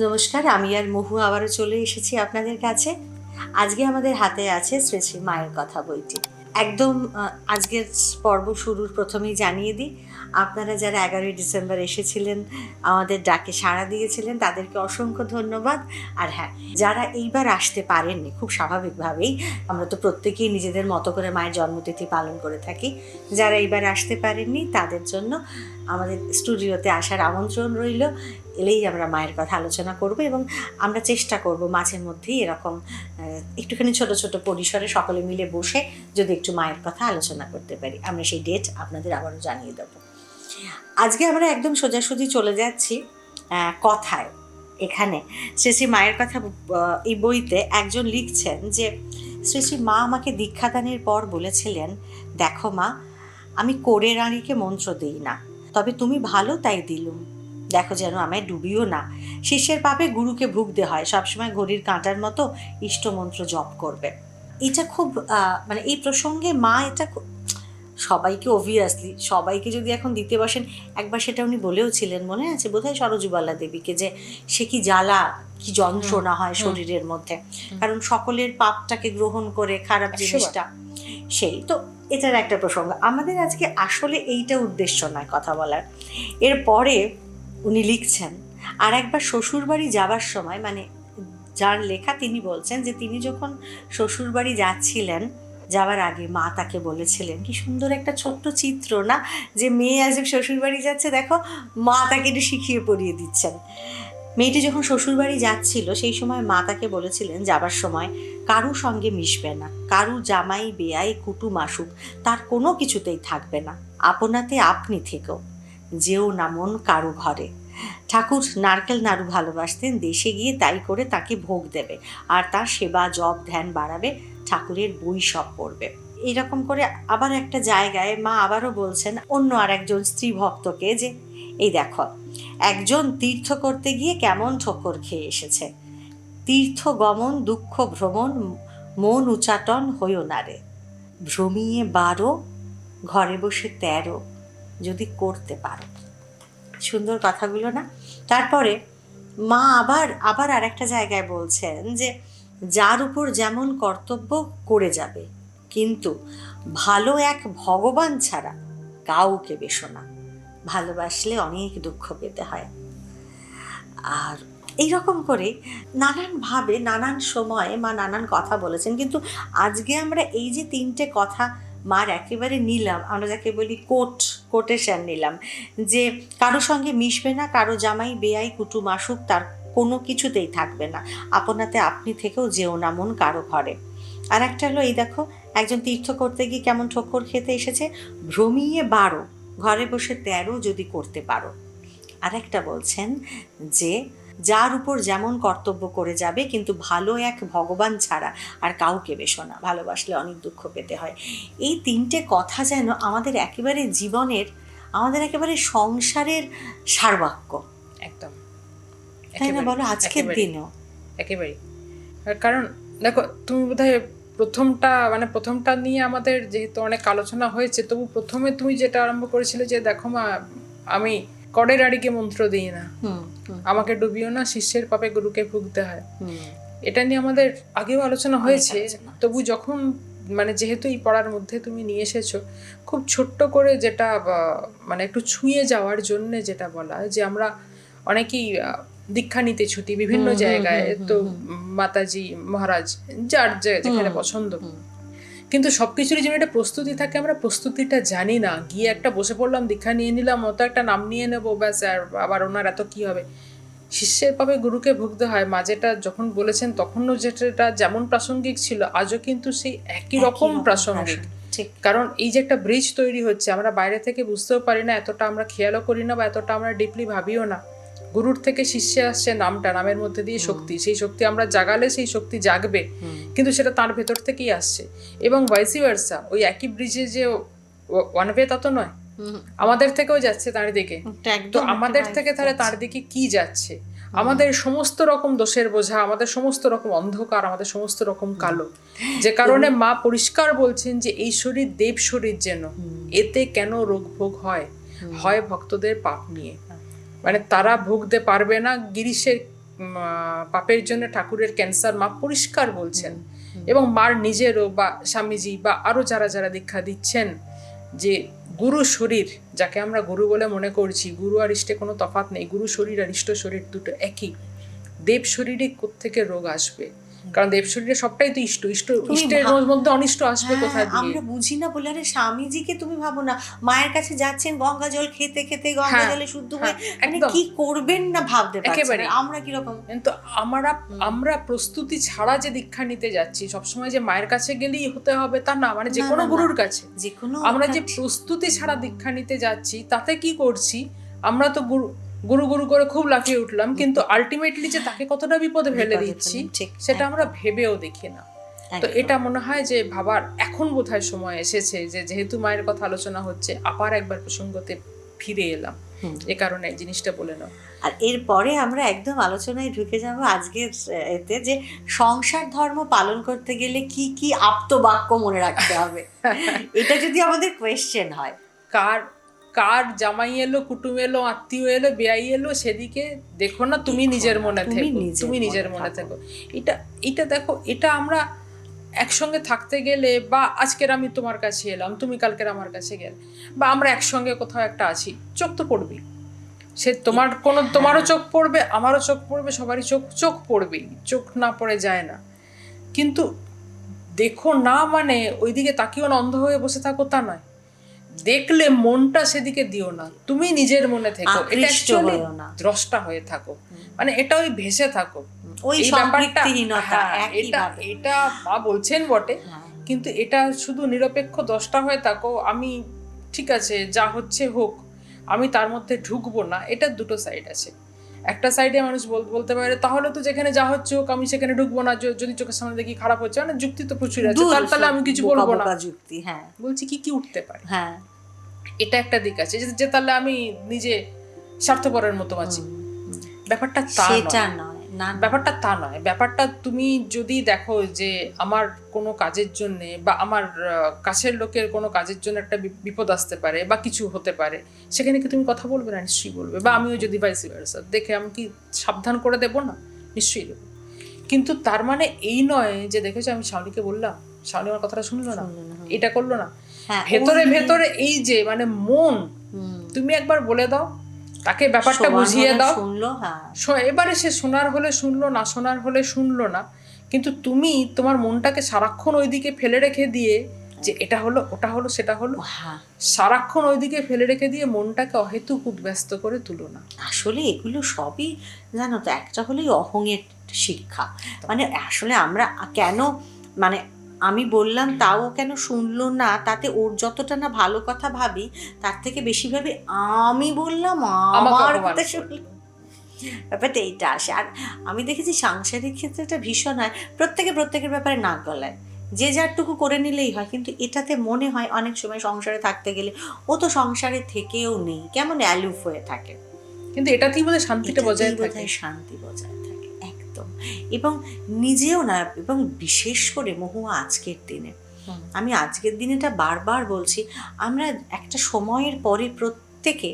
নমস্কার, আমি আর মহু আবারও চলে এসেছি আপনাদের কাছে। আজকে আমাদের হাতে আছে শ্রী শ্রী মায়ের কথা বইটি। একদম আজকের পর্ব শুরুর প্রথমেই জানিয়ে দিই, আপনারা যারা 11ই ডিসেম্বর এসেছিলেন, আমাদের ডাকে সাড়া দিয়েছিলেন, তাদেরকে অসংখ্য ধন্যবাদ। আর হ্যাঁ, যারা এইবার আসতে পারেননি, খুব স্বাভাবিকভাবেই আমরা তো প্রত্যেকেই নিজেদের মতো করে মায়ের জন্মতিথি পালন করে থাকি, যারা এইবার আসতে পারেননি তাদের জন্য আমাদের স্টুডিওতে আসার আমন্ত্রণ রইল। এলেই আমরা মায়ের কথা আলোচনা করব এবং আমরা চেষ্টা করব মাঝে মধ্যেই এরকম একটুখানি ছোট ছোট পরিসরে সকলে মিলে বসে যদি একটু মায়ের কথা আলোচনা করতে পারি। আমরা সেই ডেট আপনাদের আবারও জানিয়ে দেব। আজকে আমরা একদম সোজাসুজি চলে যাচ্ছি কথায়। এখানে শ্রী শ্রী মায়ের কথা এই বইতে একজন লিখছেন যে শ্রী শ্রী মা আমাকে দীক্ষাদানের পর বলেছিলেন, দেখো মা, আমি কোরে রানীকে মন্ত্র দিই না, তবে তুমি ভালো তাই দিলুম। দেখো যেন আমায় ডুবিও না। শিষ্যের পাপে গুরুকে ভুগতে হয়, সবসময় ঘড়ির কাঁটার মতো ইষ্টমন্ত্র জপ করবে। এটা খুব মানে এই প্রসঙ্গে মা এটা সবাইকে অবভিয়াসলি সবাইকে যদি এখন দিতে বসেন, একবার সেটা উনি বলেও ছিলেন, মনে আছে বোধহয় সরজুবালা দেবীকে, যে সে কি জ্বালা কি যন্ত্রণা হয় শরীরের মধ্যে, কারণ সকলের পাপটাকে গ্রহণ করে খারাপ জিনিসটা সেই তো। এটার একটা প্রসঙ্গ। আমাদের আজকে আসলে এইটা উদ্দেশ্য নয় কথা বলার। এরপরে উনি লিখছেন, আর একবার শ্বশুরবাড়ি যাবার সময়, মানে যার লেখা তিনি বলছেন যে তিনি যখন শ্বশুরবাড়ি যাচ্ছিলেন, যাওয়ার আগে মা তাকে বলেছিলেন, কি সুন্দর একটা ছোট্ট চিত্র না, যে মেয়ে আজ শ্বশুরবাড়ি যাচ্ছে, দেখো মা তাকে একটু শিখিয়ে পড়িয়ে দিচ্ছেন। মেয়েটি যখন শ্বশুরবাড়ি যাচ্ছিল সেই সময় মা তাকে বলেছিলেন, যাবার সময় কারু সঙ্গে মিশবে না, কারু জামাই বেয়াই কুটুম আসুক তার কোনো কিছুতেই থাকবে না, আপনাতে আপনি থেকেও যেও না মন কারু ঘরে। ঠাকুর নারকেল নাড়ু ভালোবাসতেন, দেশে গিয়ে তাই করে তাকে ভোগ দেবে, আর তার সেবা জপ ধ্যান বাড়াবে, ঠাকুরের বই সব পড়বে। এইরকম করে আবার একটা জায়গায় মা আবারও বলছেন অন্য আর একজন স্ত্রী ভক্তকে, যে এই দেখো, একজন তীর্থ করতে গিয়ে কেমন ঠোকর খেয়ে এসেছে, তীর্থ গমন দুঃখ ভ্রমণ, মন উচাটন হইও না রে, ভ্রমিয়ে 12 ঘরে বসে 13 যদি করতে পারো। সুন্দর কথাগুলো না? তারপরে মা আবার আর একটা জায়গায় বলছেন যে যার উপর যেমন কর্তব্য করে যাবে, কিন্তু ভালো এক ভগবান ছাড়া কাউকে বেশো না, ভালোবাসলে অনেক দুঃখ পেতে হয়। আর এইরকম করে নানানভাবে নানান সময়ে মা নানান কথা বলেছেন, কিন্তু আজকে আমরা এই যে 3টে কথা মার একেবারে নিলাম, আমরা যাকে বলি কোটেশন নিলাম, যে কারো সঙ্গে মিশবে না, কারো জামাই বেয়াই কুটুম আসুক তার কোনো কিছুতেই থাকবে না, আপনাতে আপনি থেকেও যেও না মন কারো ঘরে। আর একটা হলো, এই দেখো, একজন তীর্থ করতে গিয়ে কেমন ঠোক্কর খেতে এসেছে, ভ্রমিয়ে 12 ঘরে বসে 13 যদি করতে পারো। আর একটা বলছেন যে যার উপর যেমন কর্তব্য করে যাবে, কিন্তু ভালো এক ভগবান ছাড়া আর কাউকে বেশো না, ভালোবাসলে অনেক দুঃখ পেতে হয়। এই 3টে কথা যেন আমাদের একেবারে জীবনের, আমাদের একেবারে সংসারের সারবাক্য। একদম, তাই না বলো? আজকের দিনেও একেবারেই। কারণ দেখো, তুমি বোধহয় প্রথমটা নিয়ে আমাদের যেহেতু অনেক আলোচনা হয়েছে, তবু প্রথমে তুমি যেটা আরম্ভ করেছিলে যে দেখো মা, আমি করে রাড়িকে মন্ত্র দিই না, আমাকে ডুবিও না, শিষ্যের পাপে গুরুকে ভুগতে হয়, এটা নিয়ে আমাদের আগেও আলোচনা হয়েছে। তবু যখন যেহেতু এই পড়ার মধ্যে তুমি নিয়ে এসেছো, খুব ছোট্ট করে যেটা একটু ছুঁয়ে যাওয়ার জন্য যেটা বলা, যে আমরা অনেকেই দীক্ষা নিতে ছুটি বিভিন্ন জায়গায়, তো মাতাজি মহারাজ যার যেখানে পছন্দ, কিন্তু সবকিছুরই যেন একটা প্রস্তুতি থাকে, আমরা প্রস্তুতিটা জানি না। গিয়ে একটা বসে পড়লাম, দীক্ষা নিয়ে নিলাম, অত একটা নাম নিয়ে নেবো, ব্যাস, আর আবার ওনার এত কি হবে। শিষ্যের পাবে গুরুকে ভুগতে হয়, মা যেটা যখন বলেছেন তখনও যেটা যেমন প্রাসঙ্গিক ছিল, আজও কিন্তু সেই একই রকম প্রাসঙ্গিক। কারণ এই যে একটা ব্রিজ তৈরি হচ্ছে, আমরা বাইরে থেকে বুঝতেও পারি না, এতটা আমরা খেয়ালও করি না, বা এতটা আমরা ডিপলি ভাবিও না। গুরুর থেকে শিষ্যে আসছে নামটা, নামের মধ্যে দিয়ে শক্তি, সেই শক্তি আমরা জাগালে সেই শক্তি জাগবে, কিন্তু সেটা তার ভেতর থেকেই আসছে। এবং ভাইসি ভার্সা, ওই একই ব্রিজে যে ওয়ান ওয়ে তা তো নয়, আমাদের থেকেও যাচ্ছে তার দিকে। তো আমাদের থেকে তাহলে তার দিকে কি যাচ্ছে? আমাদের সমস্ত রকম দোষের বোঝা, আমাদের সমস্ত রকম অন্ধকার, আমাদের সমস্ত রকম কালো, যে কারণে মা পরিষ্কার বলছেন যে এই শরীর দেব শরীর যেন, এতে কেন রোগ ভোগ হয় ভক্তদের পাপ নিয়ে। তারা ভুগতে পারবে না, গিরিশের পাপের জন্য ঠাকুরের ক্যান্সার মা পরিষ্কার বলছেন, এবং মার নিজেরও বা স্বামীজি বা আরো যারা যারা দীক্ষা দিচ্ছেন যে গুরু শরীর, যাকে আমরা গুরু বলে মনে করছি, গুরু আর ইষ্টে কোনো তফাৎ নেই, গুরু শরীর আর ইষ্ট শরীর দুটো একই। দেব শরীরে কোত্থেকে রোগ আসবে? কারণ দেব শরীরে সবটাই তো ইষ্ট, ইষ্টের মধ্যে অনিষ্ট আসবে কোথায় দিয়ে? আমরা বুঝি না বলে। আরে স্বামীজিকে তুমি ভাবো না, মায়ের কাছে যাচ্ছেন গঙ্গা জল খেতে খেতে, গঙ্গা জলে শুদ্ধ হয়ে মানে কি করবেন না ভাবতে পারছেন। আমরা কিরকম, কিন্তু আমরা প্রস্তুতি ছাড়া যে দীক্ষা নিতে যাচ্ছি, সবসময় যে মায়ের কাছে গেলেই হতে হবে তা না, মানে যে কোনো গুরুর কাছে, যে কোনো আমরা যে প্রস্তুতি ছাড়া দীক্ষা নিতে যাচ্ছি, তাতে কি করছি আমরা? তো গুরু গুরু করে খুব লাফিয়ে উঠলাম, কিন্তু আলটিমেটলি যে তাকে কতটা বিপদে ফেলে দিচ্ছি সেটা আমরা ভেবেও দেখি না। তো এটা মনে হয় যে ভাবার এখন বোধহয় সময় এসেছে, যে যেহেতু মায়ের কথা আলোচনা হচ্ছে, আবার একবার প্রসঙ্গতে ফিরে এলাম, এ কারণে এই জিনিসটা বলে নাও। আর এরপরে আমরা একদম আলোচনায় ঢুকে যাব আজকের এতে, যে সংসার ধর্ম পালন করতে গেলে কি কি আপ্তবাক্য মনে রাখতে হবে। এটা যদি আমাদের কোয়েশ্চেন হয়, কার জামাই এলো, কুটুম এলো, আত্মীয় এলো, বেয়াই এলো, সেদিকে দেখো না, তুমি নিজের মনে থেকো, তুমি নিজের মনে থেকো। এটা দেখো, এটা আমরা একসঙ্গে থাকতে গেলে, বা আজকের আমি তোমার কাছে এলাম, তুমি কালকের আমার কাছে গেলে, বা আমরা একসঙ্গে কোথাও একটা আছি, চোখ তো পড়বেই। সে তোমারও চোখ পড়বে, আমারও চোখ পড়বে, সবারই চোখ পড়বেই, চোখ না পড়ে যায় না। কিন্তু দেখো না মানে ওইদিকে তাকিও না, অন্ধ হয়ে বসে থাকো তা নয়, দেখলে মনটা সেদিকে দিও না, তুমি নিজের মনে থেকো, এটা অ্যাকচুয়ালি দ্রষ্টা হয়ে থাকো, মানে এটা ওই ভেসে থাকো, ওই সম্পৃক্তহীনতা। এটা মা বলছেন বটে, কিন্তু এটা শুধু নিরপেক্ষ দ্রষ্টা হয়ে থাকো, আমি ঠিক আছে যা হচ্ছে হোক, আমি তার মধ্যে ঢুকবো না। এটা দুটো সাইড আছে। একটা সাইডে মানুষ বলতে পারে তাহলে তো যেখানে যা হচ্ছে হোক আমি সেখানে ঢুকবো না, যদি চোখের সামনে দেখি খারাপ হচ্ছে, মানে যুক্তি তো প্রচুর আছে, তাহলে আমি কিছু বলবো না যুক্তি। হ্যাঁ, বলছি কি উঠতে পারে। হ্যাঁ, এটা একটা দিক আছে যে তাহলে আমি নিজে স্বার্থপরের মতো আছি। ব্যাপারটা তা নয়, ব্যাপারটা তা নয়। ব্যাপারটা তুমি যদি দেখো যে আমার কোনো কাজের জন্য বা আমার কাছের লোকের কোনো কাজের জন্য একটা বিপদ আসতে পারে বা কিছু হতে পারে, সেখানে কি তুমি কথা বলবে না? নিশ্চয়ই বলবে। বা আমিও যদি ভাইস ভার্সা দেখে আমি কি সাবধান করে দেবো না? নিশ্চয়ই দেবো। কিন্তু তার মানে এই নয় যে দেখেছো আমি শাওনিকে বললাম, শাওনি আমার কথাটা শুনলো না, এটা করলো না। ভেতরে ভেতরে এই যে মানে মন, তুমি একবার বলে দাও তাকে, ব্যাপারটা বুঝিয়ে দাও, এবারে সে শোনার হলে শুনলো, না শোনার হলে শুনলো না, কিন্তু তুমি তোমার মনটাকে সারাক্ষণ ওইদিকে ফেলে রেখে দিয়ে যে এটা হলো ওটা হলো সেটা হলো, সারাক্ষণ ওইদিকে ফেলে রেখে দিয়ে মনটাকে অহেতুক উদ্ব্যস্ত করে তুলো না। আসলে এগুলো সবই জানো তো একটা হলেই অহংয়ের শিক্ষা। মানে আসলে আমরা কেন, মানে আমি বললাম তাও কেন শুনলো না, তাতে ওর যতটা না ভালো কথা ভাবি, তার থেকে বেশি ভাবি আমি বললাম আমার কথা শুনলো, ব্যাপারটা এইটা আসে। আর আমি দেখেছি সাংসারিক ক্ষেত্রে এটা ভীষণ হয়, প্রত্যেকের ব্যাপারে নাক গলায়, যে যারটুকু করে নিলেই হয়। কিন্তু এটাতে মনে হয় অনেক সময় সংসারে থাকতে গেলে ও তো সংসারে থেকেও নেই, কেমন অ্যালুফ হয়ে থাকে। কিন্তু এটাতেই বোধহয় শান্তিটা বজায় থাকে, শান্তি বজায় থাকে একদম। এবং নিজেও না, এবং বিশেষ করে মহুয়া আজকের দিনে, আমি আজকের দিনেটা বারবার বলছি, আমরা একটা সময়ের পরে প্রত্যেকে,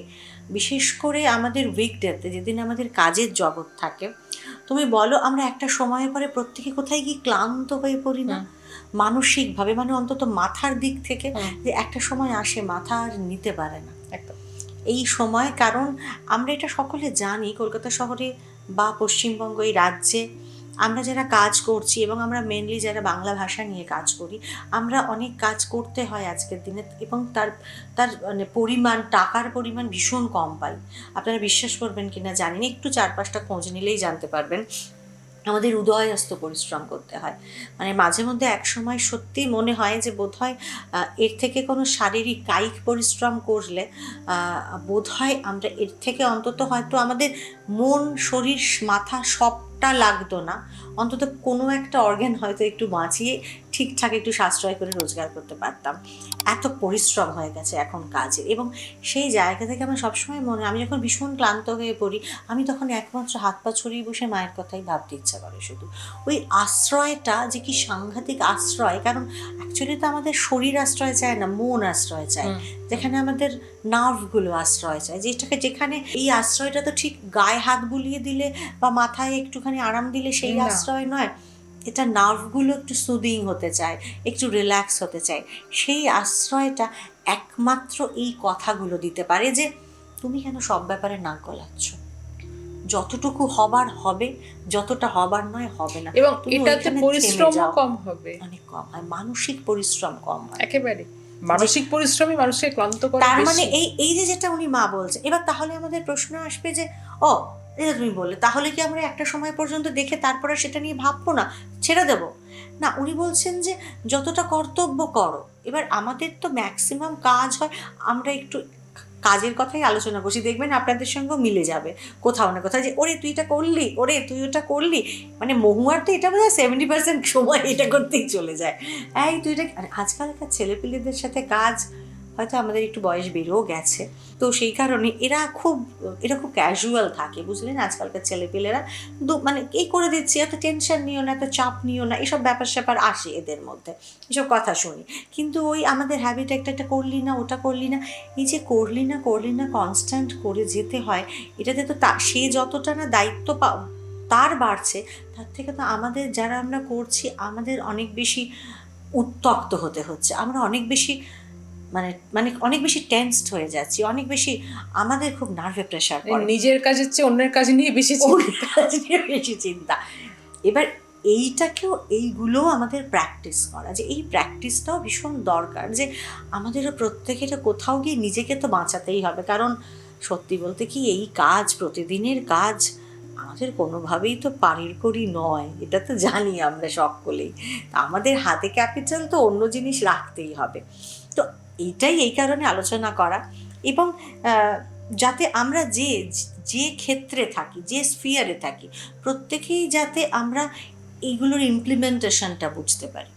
বিশেষ করে আমাদের উইকডেতে যেদিন আমাদের কাজের জগৎ থাকে, তুমি বলো আমরা একটা সময়ের পরে প্রত্যেকে কোথায় গিয়ে ক্লান্ত হয়ে পড়ি না মানসিকভাবে, মানে অন্তত মাথার দিক থেকে, যে একটা সময় আসে মাথা আর নিতে পারে না একদম এই সময়। কারণ আমরা এটা সকলে জানি, কলকাতা শহরে বা পশ্চিমবঙ্গ এই রাজ্যে আমরা যারা কাজ করছি, এবং আমরা মেনলি যারা বাংলা ভাষা নিয়ে কাজ করি, আমরা অনেক কাজ করতে হয় আজকের দিনে, এবং তার মানে পরিমাণ, টাকার পরিমাণ ভীষণ কম পাই। আপনারা বিশ্বাস করবেন কিনা জানি না, একটু 4-5টা খোঁজ নিলেই জানতে পারবেন আমাদের উদয়স্ত পরিশ্রম করতে হয়। মানে মাঝে মধ্যে এক সময় সত্যি মনে হয় যে বোধহয় এর থেকে কোনো শারীরিক কায়িক পরিশ্রম করলে বোধহয় আমরা এর থেকে অন্তত হয়তো আমাদের মন, শরীর, মাথা সবটা লাগতো না, অন্তত কোনো একটা অর্গান হয়তো একটু বাঁচিয়ে ঠিকঠাক একটু সাশ্রয় করে রোজগার করতে পারতাম। এত পরিশ্রম হয়ে গেছে এখন কাজে, এবং সেই জায়গা থেকে আমার সবসময় মনে, আমি যখন ভীষণ ক্লান্ত হয়ে পড়ি, আমি তখন একমাত্র হাত পা ছড়িয়ে বসে মায়ের কথাই ভাবতে ইচ্ছা করে শুধু। ওই আশ্রয়টা যে কি সাংঘাতিক আশ্রয়, কারণ অ্যাকচুয়ালি তো আমাদের শরীর আশ্রয় চায় না, মন আশ্রয় চায়, যেখানে আমাদের নার্ভগুলো আশ্রয় চায়, যেখানে এই আশ্রয়টা তো ঠিক গায়ে হাত বুলিয়ে দিলে বা মাথায় একটুখানি আরাম দিলে সেই আশ্রয় নয়। এটা নার্ভগুলো একটু সুদিং হতে চায়, একটু রিল্যাক্স হতে চায়। সেই আশ্রয়টা একমাত্র এই কথাগুলো দিতে পারে, যে তুমি কেন সব ব্যাপারে নাক গলাচ্ছ, যতটুকু হবার হবে, যতটা হবার নয় হবে না, এবং এটাতে পরিশ্রমও কম হবে, অনেক কম হয়, মানসিক পরিশ্রম কম হয় একেবারে। মানসিক পরিশ্রমই মানুষকে ক্লান্ত করে। তার মানে এই যে যেটা উনি মা বলছে, এবার তাহলে আমাদের প্রশ্ন আসবে যে ও এটা তুমি বললে, তাহলে কি আমরা একটা সময় পর্যন্ত দেখে তারপরে সেটা নিয়ে ভাববো না, ছেড়ে দেবো না? উনি বলছেন যে যতটা কর্তব্য করো। এবার আমাদের তো ম্যাক্সিমাম কাজ হয়, আমরা একটু কাজের কথাই আলোচনা করছি, দেখবেন আপনাদের সঙ্গেও মিলে যাবে কোথাও না কোথাও, যে ওরে তুই এটা করলি, ওরে তুই ওটা করলি, মানে মহুয়ার তো এটা বোধ হয় 70% সময় এটা করতেই চলে যায়। এই তুই এটা, আজকালকার ছেলেপিলেদের সাথে কাজ, হয়তো আমাদের একটু বয়স বেড়েও গেছে, তো সেই কারণে এরা খুব ক্যাজুয়াল থাকে, বুঝলেন? আজকালকার ছেলেপিলেরা মানে এই করে দিচ্ছি, এত টেনশন নিও না, এত চাপ নিও না, এসব ব্যাপার স্যাপার আসে এদের মধ্যে, এসব কথা শুনি। কিন্তু ওই আমাদের হ্যাবিট একটা করলি না, ওটা করলি না, এই যে করলি না কনস্ট্যান্ট করে যেতে হয়, এটাতে তো সে যতটা না দায়িত্ব তার বাড়ছে, তার থেকে তো আমাদের যারা আমরা করছি, আমাদের অনেক বেশি উত্তক্ত হতে হচ্ছে, আমরা অনেক বেশি মানে অনেক বেশি টেন্সড হয়ে যাচ্ছি, অনেক বেশি আমাদের খুব নার্ভে প্রেশার পড়ে, নিজের কাজের চেয়ে অন্যের কাজ নিয়ে বেশি চিন্তা। এবার এইগুলোও আমাদের প্র্যাকটিস করা, যে এই প্র্যাকটিসটাও ভীষণ দরকার, যে আমাদেরও প্রত্যেকের কোথাও গিয়ে নিজেকে তো বাঁচাতেই হবে, কারণ সত্যি বলতে কি এই কাজ, প্রতিদিনের কাজ আমাদের কোনোভাবেই তো পারির করি নয়, এটা তো জানি আমরা সকলেই। আমাদের হাতে ক্যাপিটাল তো অন্য জিনিস রাখতেই হবে। তো এইটাই এই কারণে আলোচনা করা, এবং যাতে আমরা যে ক্ষেত্রে থাকি, যে স্ফিয়ারে থাকি, প্রত্যেকেই যাতে আমরা এইগুলোর ইমপ্লিমেন্টেশনটা বুঝতে পারি।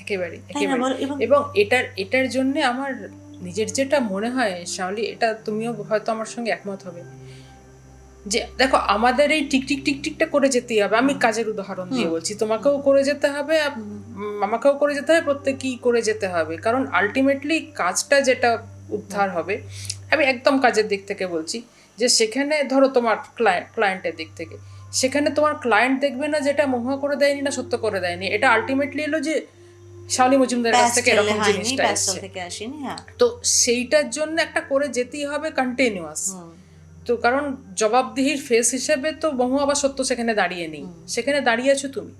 একেবারে। এবং এটার জন্য আমার নিজের যেটা মনে হয় শাওলি, এটা তুমিও হয়তো আমার সঙ্গে একমত হবে, যে দেখো আমাদের এই টিকটিকটা করে যেতেই হবে। আমি কাজের উদাহরণ দিয়ে বলছি, তোমাকেও করে যেতে হবে, আমাকেও করে যেতে হবে, প্রত্যেকেই করে যেতে হবে, কারণ আলটিমেটলি কাজটা যেটা উদ্ধার হবে, আমি একদম কাজের দিক থেকে বলছি, যে সেখানে ধরো তোমার ক্লায়েন্টের দিক থেকে, সেখানে তোমার ক্লায়েন্ট দেখবে না যেটা মহুয়া করে দেয়নি না সত্য করে দেয়নি, এটা আলটিমেটলি এলো যে শাওলি মজুমদার কাছ থেকে এরকম জিনিসটা আসছে, তো সেইটার জন্য একটা করে যেতেই হবে কন্টিনিউয়াস। তো কারণ জবাবদিহির ফেস হিসেবে তো মহুয়া বা সত্য সেখানে দাঁড়িয়ে নেই, সেখানে দাঁড়িয়ে আছো তুমি।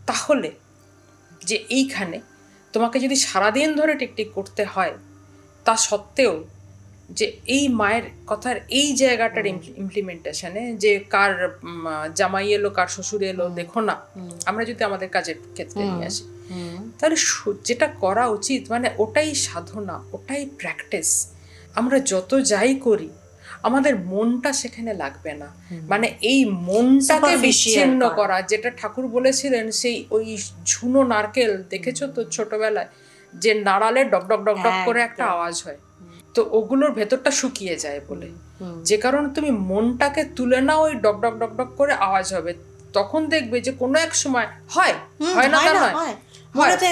তাহলে যে এইখানে তোমাকে যদি সারাদিন ধরে টিকটিক করতে হয়, তা সত্ত্বেও যে এই মায়ের কথার এই জায়গাটার ইমপ্লিমেন্টেশনে, যে কার জামাই এলো কার শ্বশুর এলো দেখো না, আমরা যদি আমাদের কাজের ক্ষেত্রে নিয়ে আসি, তাহলে যেটা করা উচিত মানে ওটাই সাধনা, ওটাই প্র্যাকটিস। আমরা যত যাই করি আমাদের মনটা সেখানে লাগবে না, মানে এই মনটাকে বিচ্ছিন্ন করা, যেটা ঠাকুর বলেছিলেন, সেই ওই ঝুনো নারকেল দেখেছো তো ছোটবেলায়, যে নাড়ালে ডক ডক ডক ডক করে একটা আওয়াজ হয়, তো ওগুলোর ভেতরটা শুকিয়ে যায় বলে, যে কারণে তুমি মনটাকে তুলে নাও, ওই ডক ডক ডক ডক করে আওয়াজ হবে, তখন দেখবে যে কোনো এক সময় হয় না তা নয়,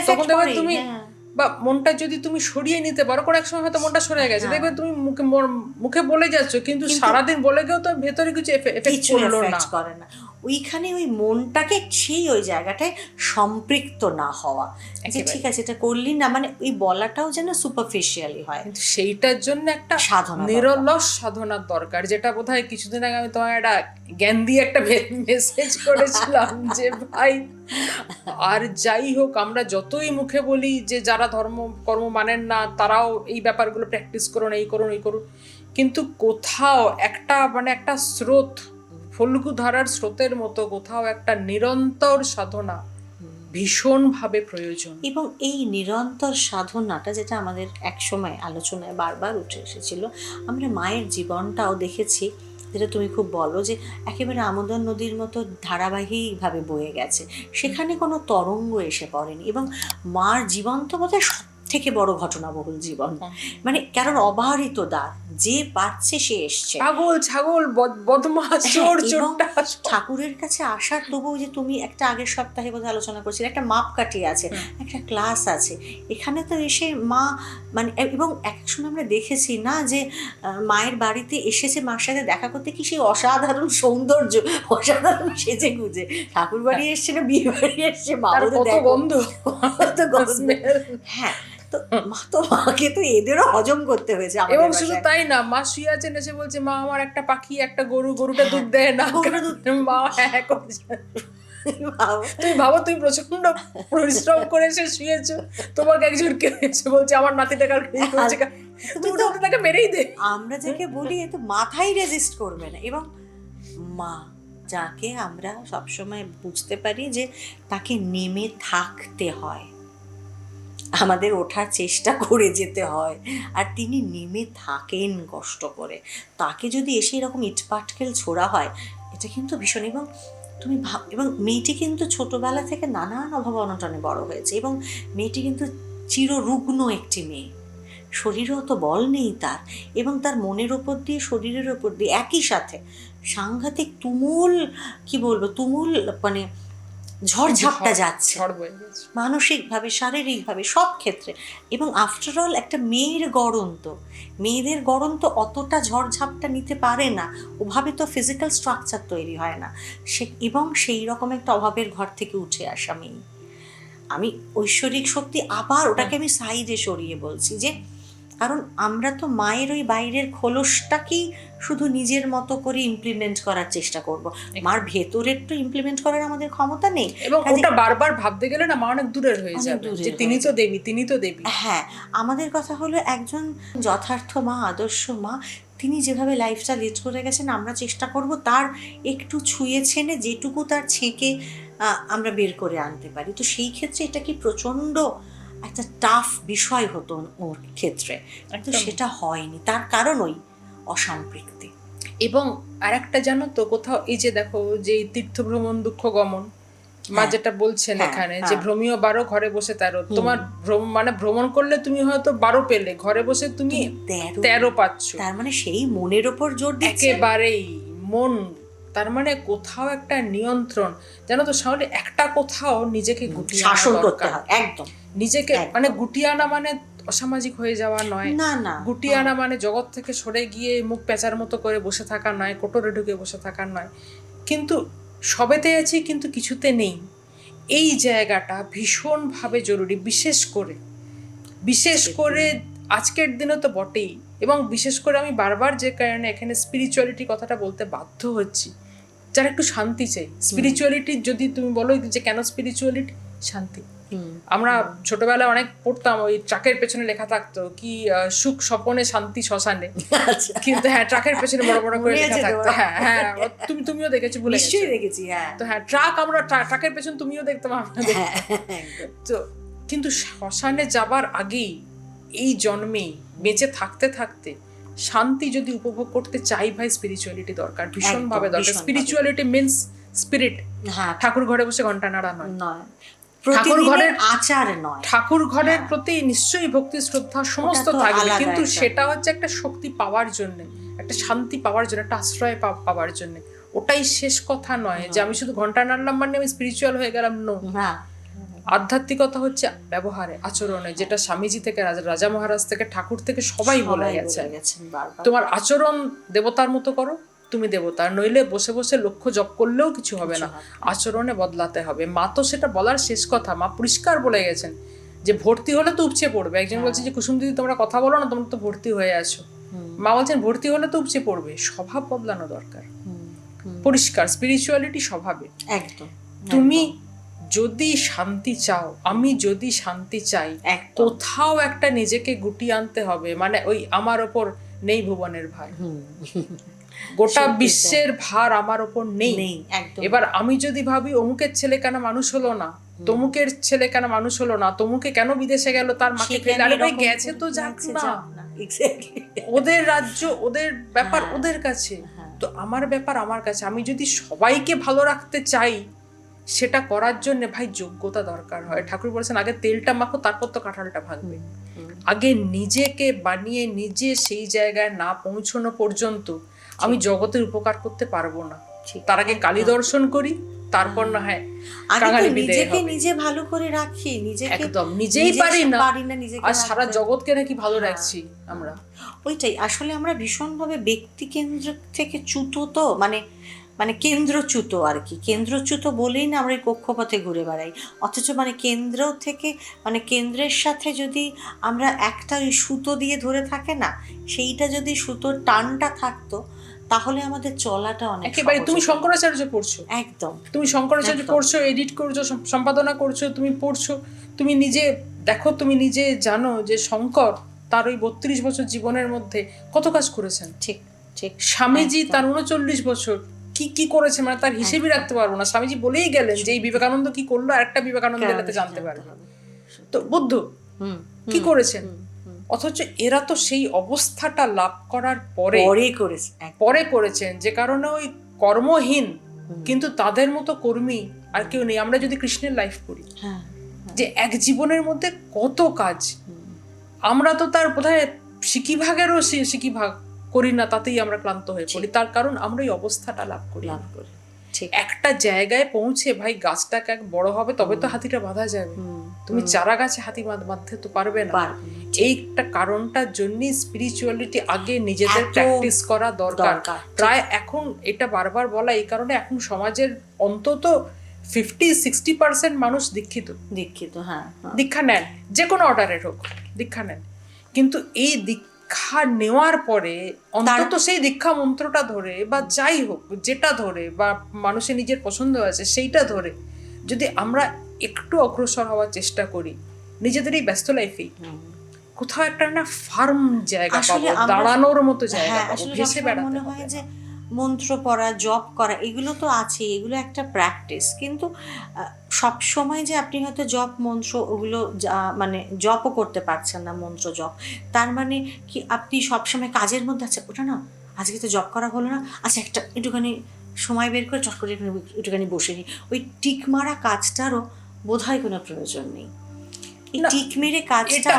তখন দেখবে তুমি, বা মনটা যদি তুমি সরিয়ে নিতে পারো, কোনো এক সময় হয়তো মনটা সরে গেছে, দেখবে তুমি মুখে বলে যাচ্ছ, কিন্তু সারাদিন বলে গেও তো ভেতরে কিছু এফেক্ট করে না। ওইখানে ওই মনটাকে সেই ওই জায়গাটায় সম্পৃক্ত না হওয়া, যে ঠিক আছে এটা করলি না, মানে ওই বলাটাও যেন সুপারফিশিয়ালি হয়, কিন্তু সেইটার জন্য একটা নিরলস সাধনার দরকার, যেটা বোধহয় কিছুদিন আগে আমি তোমার একটা জ্ঞান দিয়ে একটা মেসেজ করেছিলাম, যে ভাই আর যাই হোক আমরা যতই মুখে বলি যে যারা কর্ম মানেন না তারাও এই ব্যাপারগুলো প্র্যাকটিস করুন, এই করুন এই করুন, কিন্তু কোথাও একটা স্রোত, ফল্গু ধারার স্রোতের মতো কোথাও একটা নিরন্তর সাধনা ভীষণভাবে প্রয়োজন। এবং এই নিরন্তর সাধনাটা, যেটা আমাদের একসময় আলোচনায় বারবার উঠে এসেছিল, আমরা মায়ের জীবনটাও দেখেছি যেটা তুমি খুব বলো যে একেবারে আমোদন নদীর মতো ধারাবাহিকভাবে বয়ে গেছে, সেখানে কোনো তরঙ্গ এসে পড়েনি। এবং মার জীবন তো বোধহয় সব থেকে বড় ঘটনাবহুল জীবন, মানে কারণ অবারিত দ্বার, যে পারছে সে এসছে, পাগল ছাগল বদমাস চোর এবং চোরটা ঠাকুরের কাছে আসার তবুও যে তুমি একটা আগের সপ্তাহে বোধহয় আলোচনা করছিলে, একটা মাপকাঠি আছে, একটা ক্লাস আছে, এখানে তো এসে মা মানে, এবং এক এক সময় আমরা দেখেছি না যে মায়ের বাড়িতে এসেছে মার সাথে দেখা করতে, কি সেই অসাধারণ সৌন্দর্য, অসাধারণ সেজে গুজে ঠাকুর বাড়ি এসছে না বিয়ে বাড়ি এসছে, মা তার বলে কত দেখো, গন্ধ, কত গন্ধ। হ্যাঁ, তো মা তো মাকে তো এদেরও হজম করতে হয়েছে আমাদের এবং শুধু বাসায়। তাই না, মা শুয়ে আছেন, এসে বলছে মা আমার একটা পাখি, একটা গরু, গরুটা দুধ দেয় না, গরুটা দুধ মা হ্যাঁ করছে। ভাবো। তুমি ভাবো, তুমি প্রচন্ড পরিশ্রম করে এসে শুয়েছো, তোমাকে একজন কেউ এসে বলছে আমার নাতিটা কাল করছে, তুমি তো তাকে মেরেই দে। আমরা যাকে বলি এ তো মাথায় রেজিস্ট করবে না। এবং মা যাকে আমরা সবসময় বুঝতে পারি যে তাকে নেমে থাকতে হয়, আমাদের ওঠার চেষ্টা করে যেতে হয়, আর তিনি নেমে থাকেন কষ্ট করে, তাকে যদি এসে এরকম ইটপাটকেল ছোড়া হয়, এটা কিন্তু ভীষণ। এবং তুমি এবং মেয়েটি কিন্তু ছোটবেলা থেকে নানান অভাব অনটনে বড় হয়েছে, এবং মেয়েটি কিন্তু চিররুগ্ন একটি মেয়ে, শরীরেও তো বল নেই তার, এবং তার মনের ওপর দিয়ে শরীরের ওপর দিয়ে একই সাথে সাংঘাতিক তুমুল, কি বলবো, তুমুল মানে ঝড়ঝাপটা যাচ্ছে, মানসিকভাবে শারীরিকভাবে সব ক্ষেত্রে। এবং আফটারঅল একটা মেয়ের গড়ন তো, মেয়েদের গড়ন তো অতটা ঝড়ঝাপটা নিতে পারে না, ওভাবে তো ফিজিক্যাল স্ট্রাকচার তৈরি হয় না সে, এবং সেই রকম একটা অভাবের ঘর থেকে উঠে আসা মেয়ে। আমি ঐশ্বরিক শক্তি আবার ওটাকে আমি সাইডে সরিয়ে বলছি, যে কারণ আমরা তো মায়ের ওই বাইরের খোলসটাকেই শুধু নিজের মতো করে ইমপ্লিমেন্ট করার চেষ্টা করব, মার ভেতরের তো ইমপ্লিমেন্ট করার আমাদের ক্ষমতা নেই। এবং ওটা বারবার ভাবতে গেলে না মা অনেক দূরের হয়ে যাবে, যে তিনি তো দেবী, তিনি তো দেবী। হ্যাঁ, আমাদের কথা হলো একজন যথার্থ মা, আদর্শ মা, তিনি যেভাবে লাইফটা লিড করে গেছেন, আমরা চেষ্টা করব তার একটু ছুঁয়ে ছেনে যেটুকু তার ছেঁকে আমরা বের করে আনতে পারি। তো সেই ক্ষেত্রে এটা কি প্রচণ্ড একটা টাফ বিষয় হতো ওর ক্ষেত্রে, তো সেটা হয়নি, তার কারণ ওই অসম্পৃক্তি। এবং আরেকটা জানো তো, কোথাও এই যে দেখো যে তীর্থ ভ্রমণ দুঃখ গমন, মা যেটা বলছেন এখানে যে ভ্রমীয় 12 ঘরে বসে 13, তোমার মানে ভ্রমণ করলে তুমি হয়তো 12 পেলে, ঘরে বসে তুমি 13 পাচ্ছ, তার মানে সেই মনের ওপর জোর দিচ্ছে একেবারেই মন, তার মানে কোথাও একটা নিয়ন্ত্রণ, জানো তো সামনে একটা কোথাও নিজেকে গুটিয়ে শাসন করতে হয়, একদম নিজেকে, মানে গুটিয়ে আনা মানে অসামাজিক হয়ে যাওয়া নয়, না না, গুটিয়ে আনা মানে জগৎ থেকে সরে গিয়ে মুখ পেঁচার মতো করে বসে থাকা নয়, কোটরে ঢুকে বসে থাকা নয়, কিন্তু সবেতে আছি কিন্তু কিছুতে নেই, এই জায়গাটা ভীষণভাবে জরুরি, বিশেষ করে আজকের দিনে তো বটেই। এবং বিশেষ করে আমি বারবার যে কারণে এখানে স্পিরিচুয়ালিটি কথাটা বলতে বাধ্য হচ্ছি, যারা একটু শান্তি চাই, স্পিরিচুয়ালিটি যদি তুমি বলো যে কেন স্পিরিচুয়ালিটি, শান্তি। আমরা ছোটবেলায় অনেক পড়তাম, ওই ট্রাকের পেছনে লেখা থাকতো কি সুখ স্বপনে শান্তি শ্মশানে, কিন্তু হ্যাঁ ট্রাকের পেছনে বড় বড় করে লেখা থাকতো, হ্যাঁ হ্যাঁ তুমিও দেখেছো, বলে নিশ্চয়ই দেখেছি, হ্যাঁ। তো হ্যাঁ আমরা ট্রাকের পেছনে তুমিও দেখতাম, তো কিন্তু শ্মশানে যাবার আগেই এই জন্মেই বেঁচে থাকতে থাকতে শান্তি যদি উপভোগ করতে চাই ভাই, স্পিরিচুয়ালিটি দরকার, ভীষণভাবে দরকার। স্পিরিচুয়ালিটি মিন্স স্পিরিট, ঠাকুর ঘরে বসে ঘন্টা নাড়া নয়, ঠাকুর ঘরের আচার নয়, ঠাকুর ঘরের প্রতি নিশ্চয়ই ভক্তি শ্রদ্ধা সমস্ত থাকবে, কিন্তু সেটা হচ্ছে একটা শক্তি পাওয়ার জন্য, একটা শান্তি পাওয়ার জন্য, একটা আশ্রয় পাওয়ার জন্য, ওটাই শেষ কথা নয় যে আমি শুধু ঘন্টা নাড়লাম মানে আমি স্পিরিচুয়াল হয়ে গেলাম। নো, আধ্যাত্মিকতা হচ্ছে ব্যবহারে, আচরণে, যেটা স্বামীজি থেকে রাজা মহারাজ থেকে ঠাকুর থেকে সবাই বলে গেছেন, তোমার আচরণ দেবতার মতো করো, তুমি দেবতা, নইলে বসে বসে লক্ষ্য জপ করলেও কিছু হবে না, আচরণে বদলাতে হবে। মা তো সেটা বলার শেষ কথা, মা পরিষ্কার বলে গেছেন যে ভর্তি হলে তো উপচে পড়বে। একজন বলছে যে কুসুম দিদি তোমরা কথা বলো না, তোমরা তো ভর্তি হয়ে আছো, মা বলছেন ভর্তি হলে তো উপচে পড়বে, স্বভাব বদলানো দরকার, পরিষ্কার স্পিরিচুয়ালিটি স্বভাবে। একদম, তুমি যদি শান্তি চাও, আমি যদি শান্তি চাই, কোথাও একটা নিজেকে গুটিয়ে আনতে হবে, মানে ওই আমার ওপর নেই ভুবনের ভার, গোটা বিশ্বের ভার আমার ওপর নেই। এবার আমি যদি ভাবি অমুকের ছেলে কেন মানুষ হলো না, তমুকের ছেলে কেন মানুষ হলো না, তমুকে কেন বিদেশে গেল, তার মাকে ফেলে, আরে ভাই গেছে তো যাক না, ওদের রাজ্য, ওদের ব্যাপার, ওদের কাছে, তো আমার ব্যাপার আমার কাছে, আমি যদি সবাইকে ভালো রাখতে চাই, সেটা করার জন্য ভাই যোগ্যতা দরকার হয়। ঠাকুর বলেছেন আগে তেলটা মাখো, তারপর তো কাঁঠালটা ভাঙবে। আগে নিজেকে বানিয়ে নিজে সেই জায়গায় না পৌঁছানো পর্যন্ত আমি জগতের উপকার করতে পারবো না। তার আগে কালী দর্শন করি, তারপর না হয় কাঙালি বিদায় নিজেকে হবে। নিজে ভালো করে রাখি, নিজেকে একদম নিজেই পারি না, নিজেকে আর সারা রাখতে। জগৎকে নাকি ভালো রাখছি আমরা। ওইটাই আসলে আমরা ভীষণভাবে ব্যক্তি কেন্দ্র থেকে চ্যুত, তো মানে মানে কেন্দ্রচ্যুত আর কি, কেন্দ্রচ্যুত বলেই না আমরা এই কক্ষপথে ঘুরে বেড়াই। অথচ মানে কেন্দ্র থেকে মানে কেন্দ্রের সাথে যদি আমরা একটা ওই সুতো দিয়ে ধরে থাকে না, সেইটা যদি সুতোর টানটা থাকতো তাহলে আমাদের চলাটা অনেক একেবারে। সহজ তুমি হতো। শঙ্করাচার্য পড়ছো, একদম তুমি শঙ্করাচার্য একদম। পড়ছো, এডিট করছো, সম্পাদনা করছো, তুমি পড়ছো, তুমি নিজে দেখো, তুমি নিজে জানো যে শঙ্কর তার ওই 32 বছর জীবনের মধ্যে কত কাজ করেছেন। ঠিক ঠিক। স্বামীজি একদম। তার 39 বছর কি কি করেছে, মানে তার হিসেবই রাখতে পারবো না। স্বামীজি বলেই গেলেন যে এই বিবেকানন্দ কি করলো, আর একটা বিবেকানন্দ এলাতে জানতে পারবে। তো বুদ্ধ কি করেছেন, অথচ এরা তো সেই অবস্থাটা লাভ করার পরে পরে করেছেন, যে কারণে ওই কর্মহীন, কিন্তু তাদের মতো কর্মী আর কেউ নেই। আমরা যদি কৃষ্ণের লাইফ করি, যে এক জীবনের মধ্যে কত কাজ, আমরা তো তার বোধহয় সিকিভাগেরও সিকিভাগ করি না, তাতেই আমরা ক্লান্ত হয়ে পড়ি। তার কারণ আমরা এই অবস্থাটা লাভ করি। একটা জায়গায় পৌঁছে ভাই গাছটাকে এক বড় হবে, তবে তো হাতিটা বাঁধা যাবে। তুমি চারা গাছে হাতি বাঁধতে তো পারবে না। এইটা কারণটার জন্যই স্পিরিচুয়ালিটি আগে নিজেদের প্র্যাকটিস করা দরকার। প্রায় এখন এটা বারবার বলা এই কারণে, এখন সমাজের অন্তত 50-60% মানুষ দীক্ষিত, হ্যাঁ, দীক্ষা নেন, যে কোনো অর্ডারের হোক দীক্ষা নেন, কিন্তু এই দীক্ষা নেওয়ার পরে অন্তত সেই দীক্ষা মন্ত্রটা ধরে বা যাই হোক যেটা ধরে বা মানুষের নিজের পছন্দ আছে সেইটা ধরে যদি আমরা একটু অগ্রসর হওয়ার চেষ্টা করি, নিজেদের এই ব্যস্ত লাইফেই কোথাও একটা না ফার্ম জায়গা পাবো, দাঁড়ানোর মতো জায়গা পাবো, ভেসে বেড়াতে হবে না। মন্ত্র পড়া, জপ করা, এগুলো তো আছে, এগুলো একটা প্র্যাকটিস, কিন্তু সব সময় যে আপনি হয়তো জপ মন্ত্র ওগুলো মানে জপও করতে পারছেন না, মন্ত্র জপ, তার মানে কি আপনি সবসময় কাজের মধ্যে আছেন, ওটা না আজকে তো জপ করা হলো না, আচ্ছা একটা একটুখানি সময় বের করে চট করে একটুখানি বসে নিই, ওই টিক মারা কাজটারও বোধহয় কোনো প্রয়োজন নেই। টিক মেরে কাজটা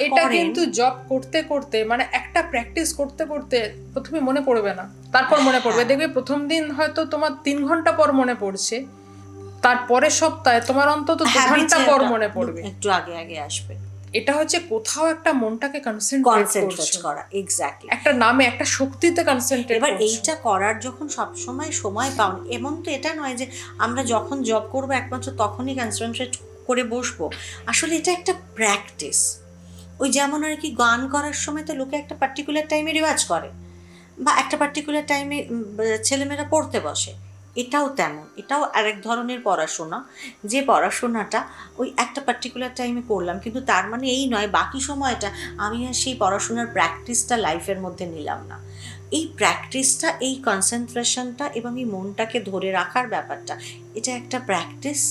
এটা কিন্তু জব করতে করতে মানে একটা প্র্যাকটিস করতে করতে প্রথমে মনে পড়বে না, তারপর মনে পড়বে। দেখবে প্রথম দিন হয়তো তোমার 3 ঘন্টা পর মনে পড়ছে, তারপরে সপ্তাহে তোমার অন্তত 2 ঘন্টা পর মনে পড়বে, একটু আগে আগে আসবে। এটা হচ্ছে কোথাও একটা মনটাকে কনসেন্ট্রেট করা, এক্স্যাক্টলি একটা নামে একটা শক্তিতে কনসেন্ট্রেট। এবার এইটা করার যখন সবসময় সময় পাও, এমন তো এটা নয় যে আমরা যখন জব করবো একমাত্র তখনই কনসেন্ট্রেট করে বসবো। আসলে এটা একটা প্র্যাকটিস। ওই যেমন আর কি গান করার সময় তো লোকে একটা পার্টিকুলার টাইমে রেওয়াজ করে, বা একটা পার্টিকুলার টাইমে ছেলেমেয়েরা পড়তে বসে, এটাও তেমন, এটাও আরেক ধরনের পড়াশোনা, যে পড়াশোনাটা ওই একটা পার্টিকুলার টাইমে করলাম, কিন্তু তার মানে এই নয় বাকি সময়টা আমি আর সেই পড়াশোনার প্র্যাকটিসটা লাইফের মধ্যে নিলাম না। এই প্র্যাকটিসটা, এই কনসেন্ট্রেশনটা এবং এই মনটাকে ধরে রাখার ব্যাপারটা, এটা একটা প্র্যাকটিস।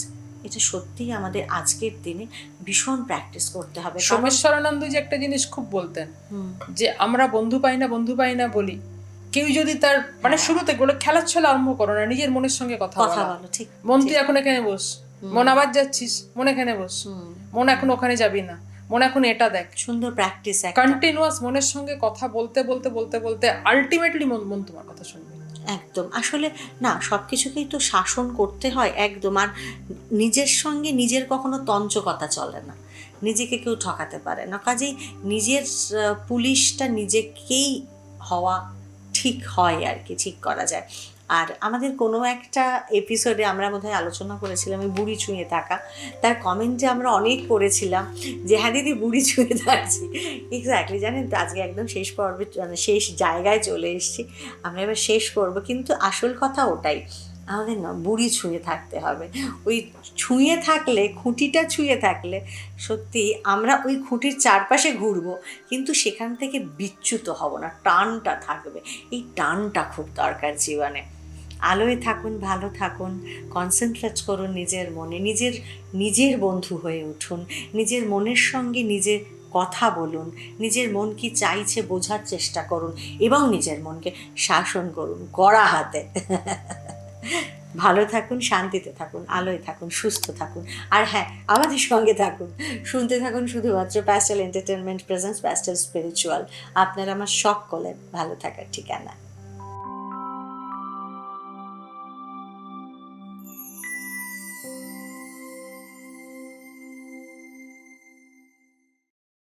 এটা সত্যিই আমাদের আজকের দিনে ভীষণ প্র্যাকটিস করতে হবে। সোমেশ্বরানন্দ যে একটা জিনিস খুব বলতেন, যে আমরা বন্ধু পাই না বলি, কেউ যদি তার মানে শুরুতে বলে খেলার ছলে আরম্ভ করো না, নিজের মনের সঙ্গে কথা বলো। ঠিক, মন তুই এখন এখানে বস, মন আবার যাচ্ছিস, মন এখানে বস, মন এখন ওখানে যাবি না, মন এখন এটা দেখ। সুন্দর প্র্যাকটিস, কন্টিনিউয়াস মনের সঙ্গে কথা বলতে বলতে বলতে বলতে আলটিমেটলি মন তোমার কথা শুনবে। একদম। আসলে না, সব কিছুকেই তো শাসন করতে হয় একদম। আর নিজের সঙ্গে নিজের কখনো তঞ্চকতা চলে না, নিজেকে কেউ ঠকাতে পারে না, কাজেই নিজের পুলিশটা নিজেকেই হওয়া ঠিক হয় আর কি, ঠিক করা যায়। আর আমাদের কোনো একটা এপিসোডে আমরা বোধহয় আলোচনা করেছিলাম এই বুড়ি ছুঁয়ে থাকা, তার কমেন্টে আমরা অনেক পড়েছিলাম যে হ্যাঁ দিদি বুড়ি ছুঁয়ে থাকছি। এক্স্যাক্টলি, জানেন তো আজকে একদম শেষ পর্বে মানে শেষ জায়গায় চলে এসেছি, আমরা এবার শেষ করব, কিন্তু আসল কথা ওটাই, আমাদের না বুড়ি ছুঁয়ে থাকতে হবে। ওই ছুঁয়ে থাকলে, খুঁটিটা ছুঁয়ে থাকলে সত্যি আমরা ওই খুঁটির চারপাশে ঘুরবো, কিন্তু সেখান থেকে বিচ্যুত হব না, টানটা থাকবে। এই টানটা খুব দরকার জীবনে। আলোয় থাকুন, ভালো থাকুন, কনসেন্ট্রেট করুন নিজের মনে, নিজের বন্ধু হয়ে উঠুন, নিজের মনের সঙ্গে নিজে কথা বলুন, নিজের মন কি চাইছে বোঝার চেষ্টা করুন এবং নিজের মনকে শাসন করুন কড়া হাতে। ভালো থাকুন, শান্তিতে থাকুন, আলোয় থাকুন, সুস্থ থাকুন, আর হ্যাঁ, আমাদের সঙ্গে থাকুন, শুনতে থাকুন শুধুমাত্র pastel entertainment presents pastel spiritual, আপনার আমার সকলের ভালো থাকার ঠিকানা।